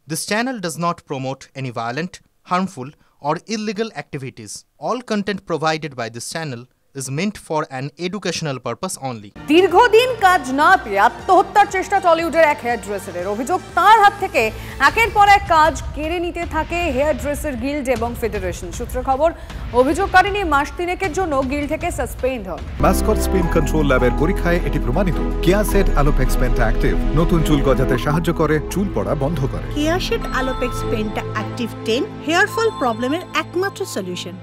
This channel does not promote any violent, harmful, or illegal activities. All content provided by this channel is meant for an educational purpose only. দীর্ঘদিন কাজ না পেয়ে আত্মহত্যার চেষ্টা টলিউডের এক hair ড্রেসারের। অভিযোগ, তার হাত থেকে একের পর এক কাজ কেড়ে নিতে থাকে হেয়ার ড্রেসার গিল্ড এবং ফেডারেশন। সূত্র খবর, অভিযোগকারিনী মাস তিনেকের জন্য গিল্ড থেকে সাসপেন্ড হন। মাস্কট স্পিন কন্ট্রোল ল্যাবের পরীক্ষায় এটি প্রমাণিত। কেয়াসেট আলোপেক্স পেন্টা অ্যাক্টিভ নতুন চুল গজাতে সাহায্য করে, চুল পড়া বন্ধ করে। Keya Seth Alopex penta active 10 hair fall প্রবলেমের একমাত্র সলিউশন।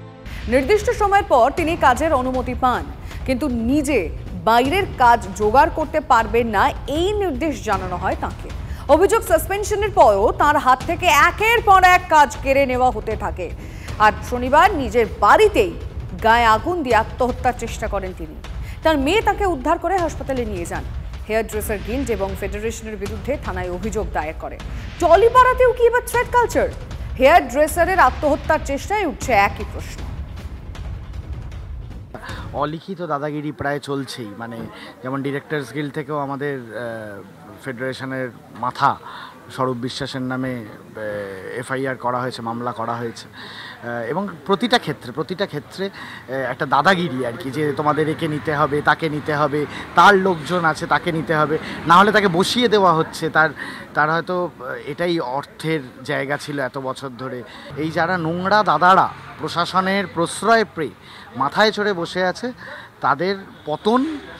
নির্দিষ্ট সময়ের পর তিনি কাজের অনুমতি পান, কিন্তু নিজে বাইরের কাজ জোগাড় করতে পারবেন না এই নির্দেশ জানানো হয় তাকে। অভিযোগ, সাসপেনশনের পরও তার হাত থেকে একের পর এক কাজ কেড়ে নেওয়া হতে থাকে। আর শনিবার নিজের বাড়িতেই গায়ে আগুন দিয়ে আত্মহত্যার চেষ্টা করেন তিনি। তার মেয়ে তাকে উদ্ধার করে হাসপাতালে নিয়ে যান। হেয়ার ড্রেসার গিল্ড এবং ফেডারেশনের বিরুদ্ধে থানায় অভিযোগ দায়ের করে। টলিপাড়াতেও কি এবার থ্রেড কালচার? হেয়ার ড্রেসারের আত্মহত্যার চেষ্টায় উঠছে একই প্রশ্ন। অলিখিত দাদাগিরি প্রায় চলছেই, মানে যেমন ডিরেক্টরস গিল্ড থেকেও আমাদের ফেডারেশনের মাথা স্বরূপ বিশ্বাসের নামে এফআইআর করা হয়েছে, মামলা করা হয়েছে, এবং প্রতিটা ক্ষেত্রে একটা দাদাগিরি আর কি, যে তোমাদের একে নিতে হবে, তাকে নিতে হবে, তার লোকজন আছে তাকে নিতে হবে, না হলে তাকে বসিয়ে দেওয়া হচ্ছে। তার হয়তো এটাই অর্থের জায়গা ছিল এত বছর ধরে। এই যারা নোংরা দাদারা প্রশাসনের প্রশ্রয় পেয়ে মাথায় চড়ে বসে আছে, তাদের পতন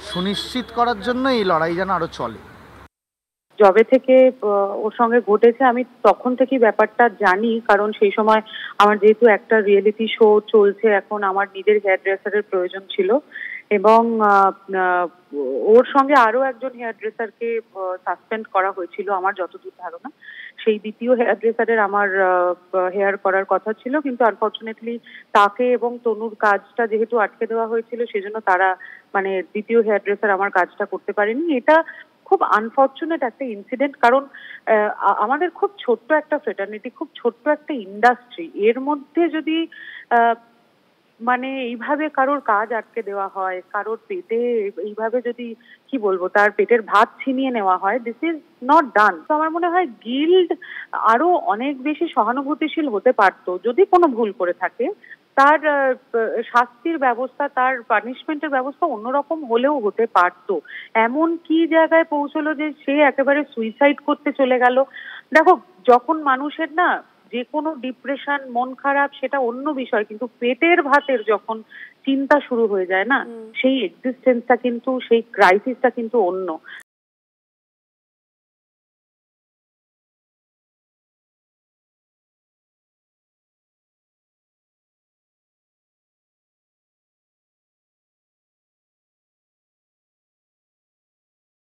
সুনিশ্চিত করার জন্য এই লড়াই যেন আরও চলে। জবে থেকে ওর সঙ্গে ঘটেছে আমি তখন থেকেই ব্যাপারটা জানি, কারণ সেই সময় আমার যেহেতু একটা রিয়েলিটি শো চলছে, এখন আমার নিজের হেয়ার ড্রেসারের প্রয়োজন ছিল, এবং ওর সঙ্গে আরো একজন হেয়ার ড্রেসারকে সাসপেন্ড করা হয়েছিল আমার যতদূর ধারণা। সেই দ্বিতীয় হেয়ার ড্রেসারের আমার হেয়ার করার কথা ছিল, কিন্তু আনফর্চুনেটলি তাকে এবং তনুর কাজটা যেহেতু আটকে দেওয়া হয়েছিল, সেজন্য তারা মানে দ্বিতীয় হেয়ার ড্রেসার আমার কাজটা করতে পারেনি। এটা খুব আনফর্চুনেট একটা ইনসিডেন্ট, কারণ আমাদের খুব ছোট্ট একটা ফ্রেটার্নিটি, খুব ছোট্ট একটা ইন্ডাস্ট্রি, এর মধ্যে যদি মানে এইভাবে কারোর কাজ আটকে দেওয়া হয়, কারোর পেটে এইভাবে যদি কি বলবো তার পেটের ভাত ছিনিয়ে নেওয়া হয়, দিস ইজ নট ডান। তো আমার মনে হয় গিল্ড আরো অনেক বেশি সহানুভূতিশীল হতে পারতো। যদি কোনো ভুল করে থাকে, তার শাস্তির ব্যবস্থা, তার পানিশমেন্টের ব্যবস্থা অন্যরকম হলেও হতে পারতো। এমন কি জায়গায় পৌঁছলো যে সে একেবারে সুইসাইড করতে চলে গেল? দেখো, যখন মানুষের না যে কোনো ডিপ্রেশন, মন খারাপ, সেটা অন্য বিষয়, কিন্তু পেটের ভাতের যখন চিন্তা শুরু হয়ে যায় না, সেই এক্সিস্টেন্সটা কিন্তু, সেই ক্রাইসিসটা কিন্তু অন্য।